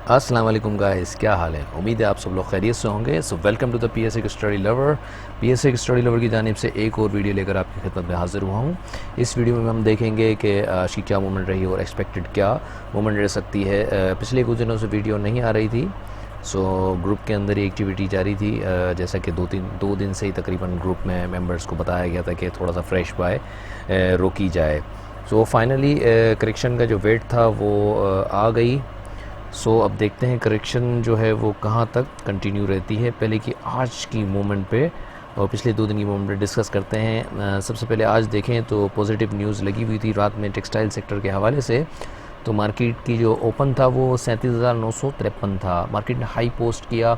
अस्सलाम वालेकुम गाइस, क्या हाल है। उम्मीद है आप सब लोग खैरियत से होंगे। So welcome to the PSA study lover. PSA study lover की जानिब से एक और वीडियो लेकर आपकी खिदमत में हाजिर हुआ हूँ। इस वीडियो में हम देखेंगे कि आज की क्या मूवमेंट रही और एक्सपेक्टेड क्या मूवमेंट रह सकती है। पिछले कुछ दिनों से वीडियो नहीं आ रही थी, सो ग्रुप के अंदर ही एक्टिविटी जारी थी। जैसा कि दो दिन से ही तकरीबन ग्रुप में मेंबर्स को बताया गया था कि थोड़ा सा फ्रेश बाय रोकी जाए। सो फाइनली करेक्शन का जो वेट था वो आ गई। सो अब देखते हैं करेक्शन जो है वो कहाँ तक कंटिन्यू रहती है। पहले कि आज की मूवमेंट पे और पिछले 2 दिन की मूवमेंट पे डिस्कस करते हैं। सबसे पहले आज देखें तो पॉजिटिव न्यूज़ लगी हुई थी रात में टेक्सटाइल सेक्टर के हवाले से। तो मार्केट की जो ओपन था वो 37,953 था। मार्केट ने हाई पोस्ट किया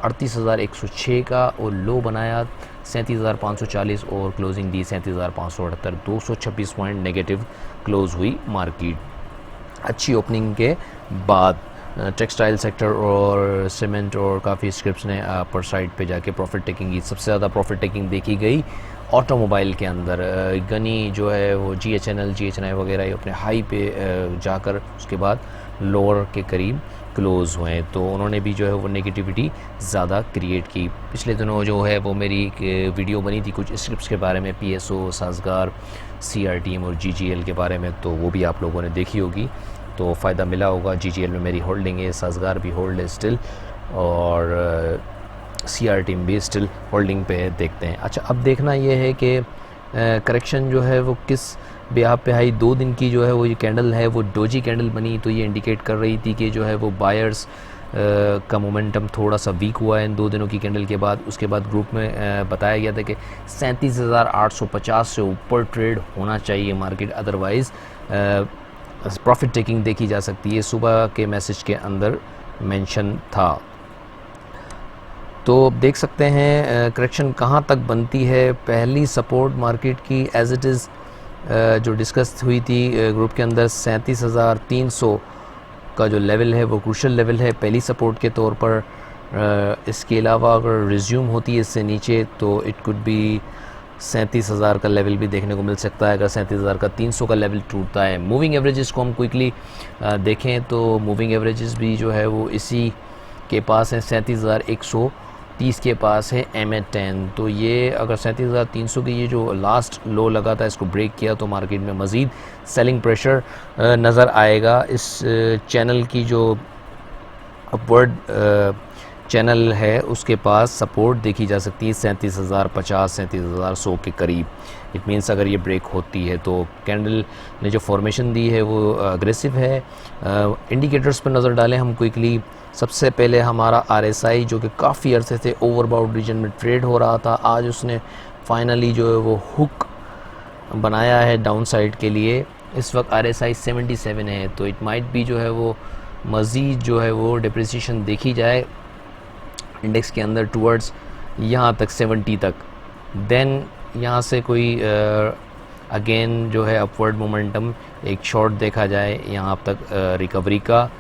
38,106 का और लो बनाया 37,540 और क्लोजिंग दी 37,578। 226 पॉइंट नेगेटिव क्लोज़ हुई मार्केट अच्छी ओपनिंग के बाद। टेक्सटाइल सेक्टर और सीमेंट और काफ़ी स्क्रिप्ट्स ने अपर साइड पे जाके प्रॉफिट टेकिंग की। सबसे ज़्यादा प्रॉफिट टेकिंग देखी गई ऑटोमोबाइल के अंदर। गनी जो है वो GHNI वगैरह ये अपने हाई पे जाकर उसके बाद लोअर के करीब क्लोज़ हुए, तो उन्होंने भी जो है वो नेगेटिविटी ज़्यादा क्रिएट की। पिछले दिनों जो है वो मेरी एक वीडियो बनी थी कुछ स्क्रिप्ट्स के बारे में, PSO, साजगार, CRTM और GGL के बारे में, तो वो भी आप लोगों ने देखी होगी तो फ़ायदा मिला होगा। GGL में मेरी होल्डिंग है, साजगार भी होल्ड है स्टिल और CRTM भी स्टिल होल्डिंग पे है। देखते हैं। अच्छा, अब देखना ये है कि करेक्शन जो है वो किस ब्याह पे आई। 2 दिन की जो है वो ये कैंडल है वो डोजी कैंडल बनी, तो ये इंडिकेट कर रही थी कि जो है वो बायर्स का मोमेंटम थोड़ा सा वीक हुआ है इन 2 दिनों की कैंडल के बाद। उसके बाद ग्रुप में बताया गया था कि 37,850 से ऊपर ट्रेड होना चाहिए मार्केट, अदरवाइज़ प्रॉफिट टेकिंग देखी जा सकती है। सुबह के मैसेज के अंदर मेंशन था। तो देख सकते हैं करेक्शन कहाँ तक बनती है। पहली सपोर्ट मार्केट की एज इट इज़ जो डिस्कस हुई थी ग्रुप के अंदर 37,300 का जो लेवल है वो क्रूशल लेवल है पहली सपोर्ट के तौर पर। इसके अलावा अगर रिज्यूम होती है इससे नीचे तो इट कुड बी 37,000 का लेवल भी देखने को मिल सकता है अगर 37,300 का लेवल टूटता है। मूविंग एवरेजेस को हम क्विकली देखें तो मूविंग एवरेजेस भी जो है वो इसी के पास है, 37,130 के पास है MA10। तो ये अगर 37,300 की ये जो लास्ट लो लगा था इसको ब्रेक किया तो मार्केट में मज़ीद सेलिंग प्रेशर नज़र आएगा। इस चैनल की जो अपवर्ड चैनल है उसके पास सपोर्ट देखी जा सकती है 37,050 37,100 के करीब। इट मीन्स अगर ये ब्रेक होती है तो कैंडल ने जो फॉर्मेशन दी है वो अग्रेसिव है। इंडिकेटर्स पर नज़र डालें हम क्विकली। सबसे पहले हमारा RSI जो कि काफ़ी अरसे से ओवरबाउंड रीजन में ट्रेड हो रहा था, आज उसने फाइनली जो है वो हुक बनाया है डाउन साइड के लिए। इस वक्त RSI 77 है, तो इट माइट भी जो है वो मज़ीद जो है वो डिप्रिसिएशन देखी जाए इंडेक्स के अंदर टूवर्ड्स यहाँ तक 70 तक। देन यहाँ से कोई अगेन जो है अपवर्ड मोमेंटम एक शॉर्ट देखा जाए यहाँ तक रिकवरी का।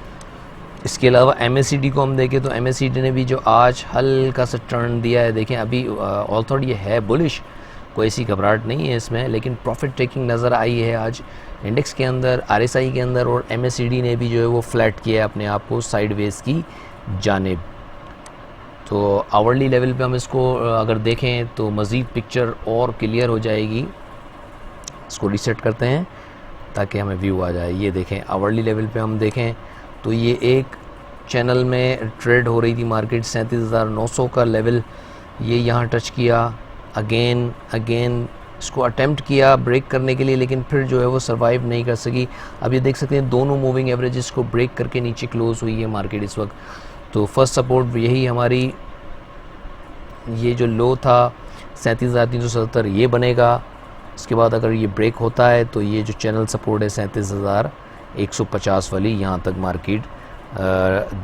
इसके अलावा MACD को हम देखें तो MACD ने भी जो आज हल्का सा टर्न दिया है। देखें अभी ऑल्थोड ये है बुलिश, कोई ऐसी घबराहट नहीं है इसमें, लेकिन प्रॉफिट टेकिंग नज़र आई है आज इंडेक्स के अंदर, RSI के अंदर, और MACD ने भी जो है वो फ्लैट किया है अपने आप को साइडवेज की जानिब। तो आवरली लेवल पे हम इसको अगर देखें तो मज़ीद पिक्चर और क्लियर हो जाएगी। इसको रीसेट करते हैं ताकि हमें व्यू आ जाए। ये देखें आवरली लेवल पे हम देखें तो ये एक चैनल में ट्रेड हो रही थी मार्केट, 37,900 का लेवल ये यहाँ टच किया। अगेन इसको अटेम्प्ट किया ब्रेक करने के लिए, लेकिन फिर जो है वो सरवाइव नहीं कर सकी। अब ये देख सकते हैं दोनों मूविंग एवरेजेस को ब्रेक करके नीचे क्लोज हुई है मार्केट इस वक्त। तो फर्स्ट सपोर्ट यही हमारी, ये जो लो था 37,370 ये बनेगा। इसके बाद अगर ये ब्रेक होता है तो ये जो चैनल सपोर्ट है 37,150 वाली, यहाँ तक मार्केट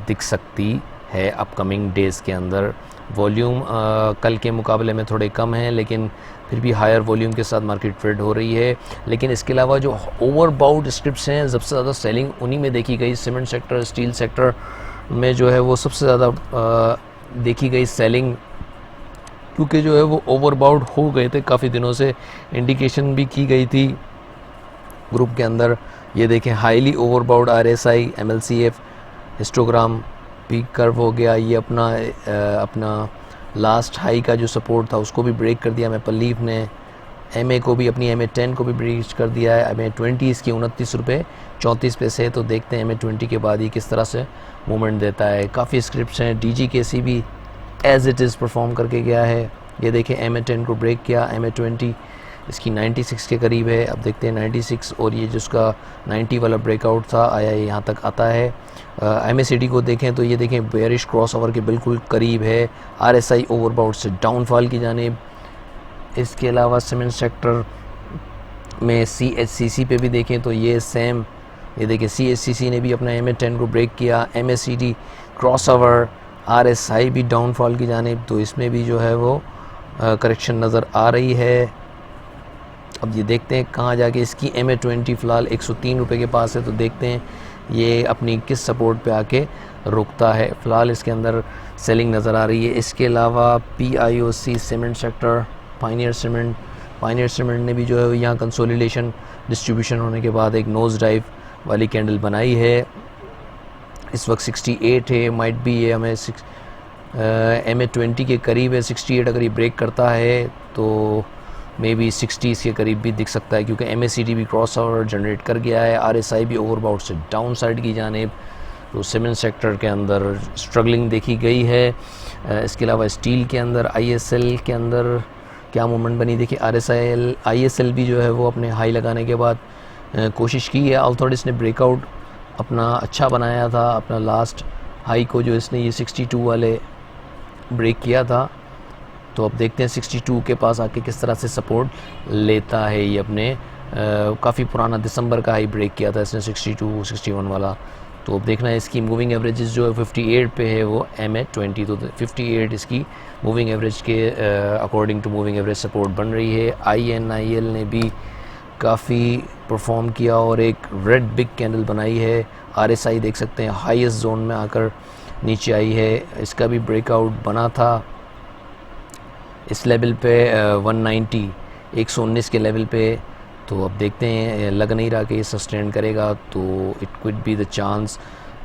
दिख सकती है अपकमिंग डेज़ के अंदर। वॉल्यूम कल के मुकाबले में थोड़े कम हैं, लेकिन फिर भी हायर वॉल्यूम के साथ मार्केट ट्रेड हो रही है। लेकिन इसके अलावा जो ओवरबाउट स्क्रिप्ट्स हैं सबसे ज़्यादा सेलिंग उन्हीं में देखी गई। सीमेंट सेक्टर, स्टील सेक्टर में जो है वो सबसे ज़्यादा देखी गई सेलिंग, क्योंकि जो है वो ओवरबाउट हो गए थे काफ़ी दिनों से। इंडिकेशन भी की गई थी ग्रुप के अंदर। ये देखें highly overbought RSI MLCF histogram भी कर्व हो गया। ये अपना लास्ट हाई का जो सपोर्ट था उसको भी ब्रेक कर दिया मैपलीफ ने। MA को भी, अपनी MA10 को भी ब्रीच कर दिया है। MA20 इसकी 29 रुपये 34 पैसे है। तो देखते हैं MA20 के बाद ये किस तरह से मूवमेंट देता है। काफ़ी स्क्रिप्ट्स हैं। DGKC भी एज इट इज़ परफॉर्म करके गया है। ये देखें MA10 को ब्रेक किया। MA20 इसकी 96 के करीब है। अब देखते हैं 96 और ये जिसका 90 वाला ब्रेकआउट था आया, ये यहाँ तक आता है। MACD को देखें तो ये देखें बेयरिश क्रॉस ओवर के बिल्कुल करीब है। RSI ओवरबाउट से डाउनफॉल की जानिब। इसके अलावा सीमेंट सेक्टर में CHCC पे भी देखें तो ये सेम, ये देखिए CHCC ने भी अपना MA10 को ब्रेक किया। MACD क्रॉस ओवर, RSI भी डाउनफॉल की जानिब। तो इसमें भी जो है वो करेक्शन नज़र आ रही है। अब ये देखते हैं कहाँ जाके इसकी MA20 फ़िलहाल 103 रुपये के पास है। तो देखते हैं ये अपनी किस सपोर्ट पे आके रुकता है। फ़िलहाल इसके अंदर सेलिंग नज़र आ रही है। इसके अलावा PIOC cement sector, Pioneer cement ने भी जो है यहाँ कंसोलिडेशन डिस्ट्रीब्यूशन होने के बाद एक नोज़ डाइव वाली कैंडल बनाई है। इस वक्त 68 है, माइट भी ये हमें MA20 के करीब है। 68 अगर ये ब्रेक करता है तो मे बी 60 के करीब भी दिख सकता है, क्योंकि MACD भी क्रॉस ओवर जनरेट कर गया है। RSI भी ओवरबाउट से डाउन साइड की जानिब। तो सीमेंट सेक्टर के अंदर स्ट्रगलिंग देखी गई है। इसके अलावा स्टील के अंदर ISL के अंदर क्या मूवमेंट बनी देखिए। ISL भी जो है वो अपने हाई लगाने के बाद कोशिश की है। ऑल्थो इसने ब्रेकआउट अपना अच्छा बनाया था। अपना लास्ट हाई को जो इसने ये 62 वाले ब्रेक किया था। तो अब देखते हैं 62 के पास आके किस तरह से सपोर्ट लेता है। ये अपने काफ़ी पुराना दिसंबर का हाई ब्रेक किया था इसने 62 61 वाला। तो अब देखना है इसकी मूविंग एवरेजेस जो है 58 पे है वो MA20। तो 58 इसकी मूविंग एवरेज के according to moving average support बन रही है। INIL ने भी काफ़ी परफॉर्म किया और एक रेड बिग कैंडल बनाई है। RSI देख सकते हैं हाईएस्ट जोन में आकर नीचे आई है। इसका भी ब्रेकआउट बना था इस लेवल पे 190 119 के लेवल पे। तो अब देखते हैं, लग नहीं रहा कि ये सस्टेन करेगा। तो it could be the chance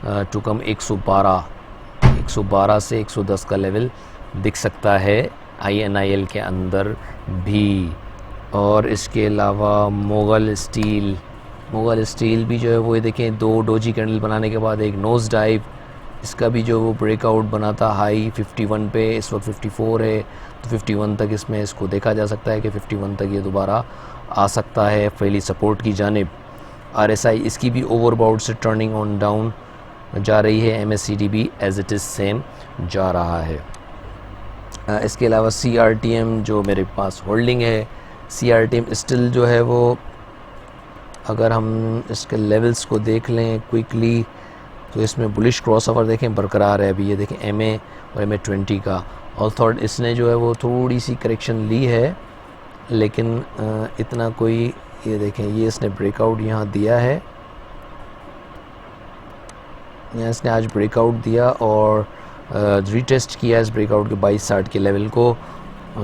to come 112 से 110 का लेवल दिख सकता है INIL के अंदर भी। और इसके अलावा मोगल स्टील भी जो है वो ये देखें 2 डोजी कैंडल बनाने के बाद एक नोज़ डाइव। इसका भी जो वो ब्रेकआउट बना था हाई 51 पे, इस वक्त 54 है। तो 51 तक इसमें इसको देखा जा सकता है कि 51 तक ये दोबारा आ सकता है पहली सपोर्ट की जानिब। RSI इसकी भी ओवरबाउट से टर्निंग ऑन डाउन जा रही है। MACD भी एज इट इज़ सेम जा रहा है। इसके अलावा CRTM जो मेरे पास होल्डिंग है, CRTM स्टिल जो है वो, अगर हम इसके लेवल्स को देख लें क्विकली तो इसमें बुलिश क्रॉस ओवर देखें बरकरार है। अभी ये देखें MA और MA20 का। ऑल्थो इसने जो है वो थोड़ी सी करेक्शन ली है, लेकिन इतना कोई, ये देखें ये इसने ब्रेकआउट यहाँ दिया है। यहाँ इसने आज ब्रेकआउट दिया और रीटेस्ट किया इस ब्रेकआउट के 2260 के लेवल को।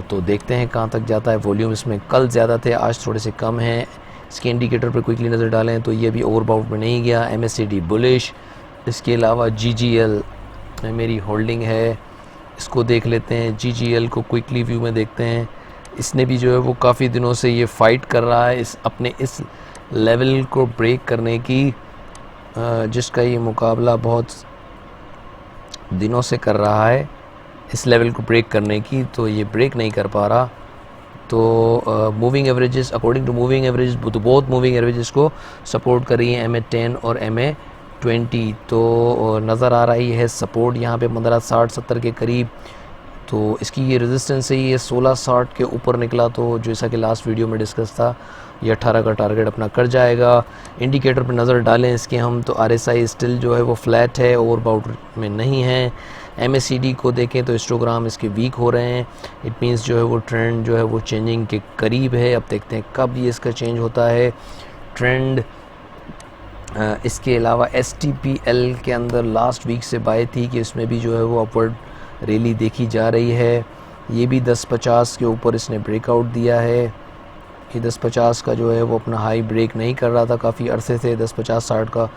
तो देखते हैं कहाँ तक जाता है। वॉल्यूम इसमें कल ज़्यादा थे, आज थोड़े से कम हैं। इसके इंडिकेटर पर क्विकली नज़र डालें तो ये भी ओवरबाउट में नहीं गया। MACD bullish. इसके अलावा GGL में मेरी होल्डिंग है, इसको देख लेते हैं। GGL को क्विकली व्यू में देखते हैं। इसने भी जो है वो काफ़ी दिनों से ये फ़ाइट कर रहा है अपने इस लेवल को ब्रेक करने की, जिसका ये मुकाबला बहुत दिनों से कर रहा है इस लेवल को ब्रेक करने की। तो ये ब्रेक नहीं कर पा रहा। तो moving averages, according to moving average, तो बहुत मूविंग एवरेजेस को सपोर्ट कर रही है MA10 और MA20। तो नज़र आ रही है सपोर्ट यहाँ पे 1560-70 के करीब। तो इसकी ये रेजिस्टेंस है, ये 1660 के ऊपर निकला तो जैसा कि लास्ट वीडियो में डिस्कस था, ये 18 का टारगेट अपना कर जाएगा। इंडिकेटर पर नज़र डालें इसके हम तो RSI स्टिल जो है वो फ्लैट है, ओवरबाउट में नहीं है। MACD को देखें तो हिस्टोग्राम इसके वीक हो रहे हैं। इट मीन्स जो है वो ट्रेंड जो है वो चेंजिंग के करीब है। अब देखते हैं कब ये इसका चेंज होता है ट्रेंड। इसके अलावा STPL के अंदर लास्ट वीक से बाय थी कि इसमें भी जो है वो अपवर्ड रैली देखी जा रही है। ये भी 1050 के ऊपर इसने ब्रेकआउट दिया है। ये 1050 का जो है वो अपना हाई ब्रेक नहीं कर रहा था काफ़ी अरसे से। 1050-60 का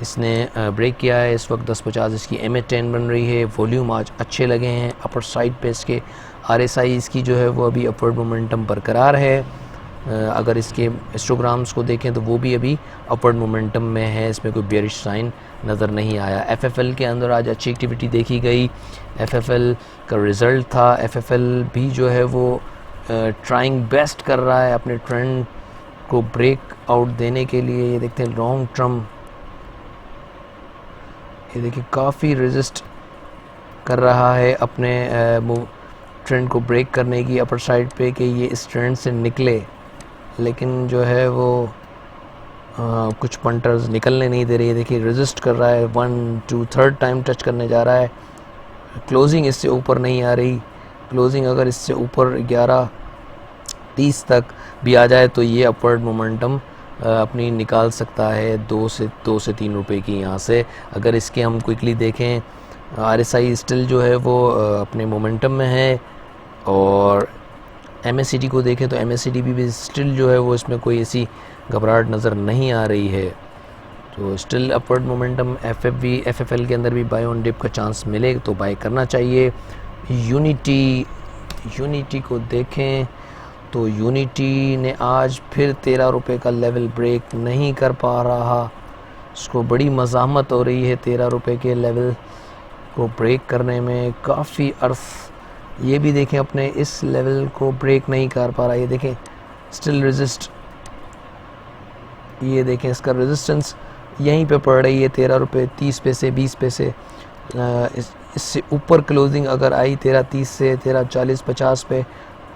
इसने ब्रेक किया है। इस वक्त 1050 इसकी MA10 बन रही है। वॉल्यूम आज अच्छे लगे हैं अपर साइड पे। इसके RSI इसकी जो है वो अभी अपवर्ड मोमेंटम बरकरार है। अगर इसके हिस्टोग्राम्स को देखें तो वो भी अभी अपवर्ड मोमेंटम में है, इसमें कोई बेयरिश साइन नज़र नहीं आया। FFL के अंदर आज अच्छी एक्टिविटी देखी गई। FFL का रिज़ल्ट था, FFL भी जो है वो ट्राइंग बेस्ट कर रहा है अपने ट्रेंड को ब्रेक आउट देने के लिए। ये देखते हैं लॉन्ग टर्म, ये देखिए काफ़ी रेजिस्ट कर रहा है अपने ट्रेंड को ब्रेक करने की अपर साइड पे कि ये इस ट्रेंड से निकले, लेकिन जो है वो कुछ पंटर्स निकलने नहीं दे रही है। देखिए रेजिस्ट कर रहा है, 1 2 3rd टाइम टच करने जा रहा है। क्लोजिंग इससे ऊपर नहीं आ रही। क्लोजिंग अगर इससे ऊपर 11:30 तक भी आ जाए तो ये अपवर्ड मोमेंटम अपनी निकाल सकता है 2 से 3 रुपए की यहाँ से। अगर इसके हम क्विकली देखें, RSI स्टिल जो है वो अपने मोमेंटम में है, और MACD को देखें तो MACD भी स्टिल जो है वो इसमें कोई ऐसी घबराहट नज़र नहीं आ रही है। तो स्टिल अपवर्ड मोमेंटम। FFL के अंदर भी बाय ऑन डिप का चांस मिले तो बाय करना चाहिए। यूनिटी को देखें तो यूनिटी ने आज फिर 13 रुपये का लेवल ब्रेक नहीं कर पा रहा। इसको बड़ी मज़ाहमत हो रही है 13 रुपये के लेवल को ब्रेक करने में काफ़ी अर्थ। ये भी देखें अपने इस लेवल को ब्रेक नहीं कर पा रहा। ये देखें स्टिल रेजिस्ट, ये देखें इसका रेजिस्टेंस यहीं पे पड़ रही है 13 रुपये 30 पैसे 20 पैसे। इससे ऊपर क्लोजिंग अगर आई 13.30 से 13.40-50 पे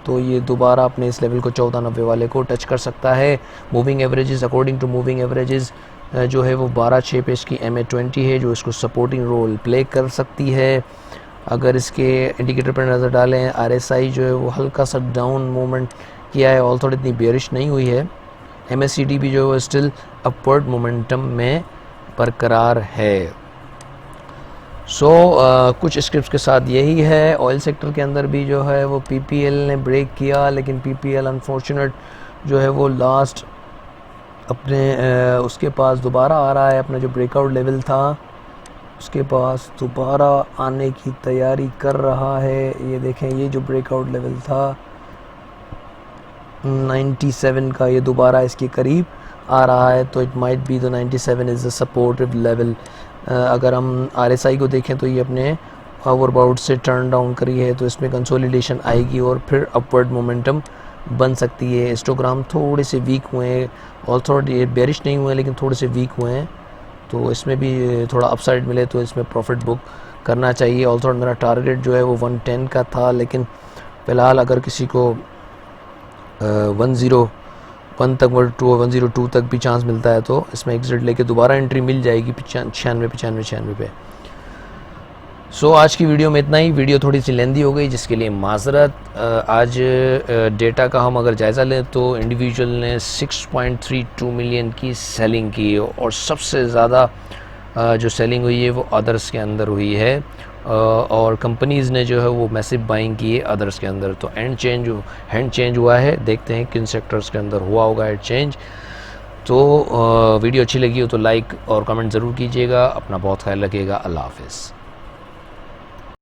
तो ये दोबारा अपने इस लेवल को 14.90 वाले को टच कर सकता है। Moving averages, according to moving averages जो है वो 12.6 पे इसकी MA20 है जो इसको सपोर्टिंग रोल प्ले कर सकती है। अगर इसके इंडिकेटर पर नज़र डालें, RSI जो है वो हल्का सा डाउन मूवमेंट किया है, ऑल थोड़ी इतनी बेयरिश नहीं हुई है। MACD भी जो है स्टिल अपवर्ड मोमेंटम में बरकरार है। कुछ स्क्रिप्ट के साथ यही है। ऑयल सेक्टर के अंदर भी जो है वो PPL ने ब्रेक किया, लेकिन PPL अनफॉर्चुनेट जो है वो लास्ट अपने उसके पास दोबारा आ रहा है। अपना जो ब्रेकआउट लेवल था उसके पास दोबारा आने की तैयारी कर रहा है। ये देखें ये जो ब्रेकआउट लेवल था 97 का, ये दोबारा इसके करीब आ रहा है। तो it might be the 97 is a supportive level. अगर हम RSI को देखें तो ये अपने ओवरबाउट से टर्न डाउन करी है, तो इसमें कंसोलिडेशन आएगी और फिर अपवर्ड मोमेंटम बन सकती है। हिस्टोग्राम थोड़े से वीक हुए हैं, और थोड़े बेरिश नहीं हुए लेकिन थोड़े से वीक हुए हैं, तो इसमें भी थोड़ा अपसाइड मिले तो इसमें प्रॉफिट बुक करना चाहिए। ऑल्सो मेरा टारगेट जो है वो 110 का था, लेकिन फ़िलहाल अगर किसी को 101 तक 102 तक भी चांस मिलता है तो इसमें एग्जिट लेके दोबारा एंट्री मिल जाएगी 96 पे। आज की वीडियो में इतना ही। वीडियो थोड़ी सी लेंदी हो गई जिसके लिए माजरत। आज डेटा का हम अगर जायज़ा लें तो इंडिविजुअल ने 6.32 मिलियन की सेलिंग की, और सबसे ज़्यादा जो सेलिंग हुई है वो अदर्स के अंदर हुई है, और कंपनीज़ ने जो है वो मैसिव बाइंग की है अदर्स के अंदर। तो हैंड चेंज हुआ है, देखते हैं किन सेक्टर्स के अंदर हुआ होगा हैंड चेंज। तो वीडियो अच्छी लगी हो तो लाइक और कमेंट ज़रूर कीजिएगा। अपना बहुत ख्याल रखिएगा। अल्लाह हाफ़िज़।